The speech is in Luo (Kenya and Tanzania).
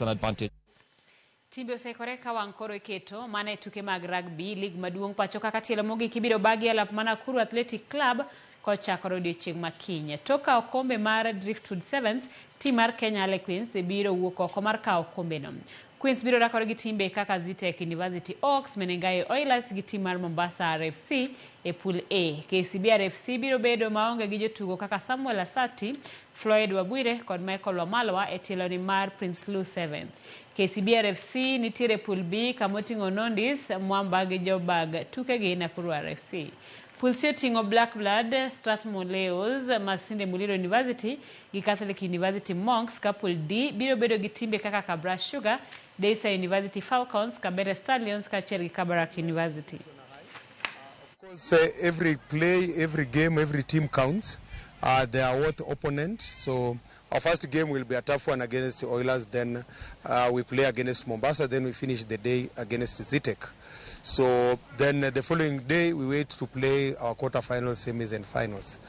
an advantage. Timbe osekore ka wang' koro iketo mana e tuke mag rugby lig maduong' pacho kaka tielo mogik ibiro bagi alap ma Nakuru Athletic Club kochakore odiechieng' ma kiny. Tok kawo okombe mar Prinsloo Sevens, tim mar Kenya Queens biro wuok oko mar kawo okombeno. Queens biro rakore gi timbe kaka Zitek University Oaks, Menengai Oilers gi tim mar Mombasa RFC e pool A. KCB RFC biro bedo maonge gi jotugo kaka Samuel Asati, Floyd Wabwire kod Michael Wamalwa e tieloni mar Prinsloo Sevens. KCB RFC nitiere pool B kamoting'o Nondis, Mwamba gi Jobag, Tuke gi Nakuru RFC. Pool C oting'o Black Blood, Strathmore Leos, Masinde Muliro University gi Catholic University Monks. Ka pool D biro bedo gi timbe kaka Kabras Sugar, Daystar University Falcons, Kabete Stallions kaachiel gi Kabarak University. Of course, every play, every game, every team counts. They are worth opponent. So our first game will be a tough one against the Oilers. Then we play against Mombasa. Then we finish the day against Zitek. So then the following day we wait to play our quarterfinals, semis, and finals.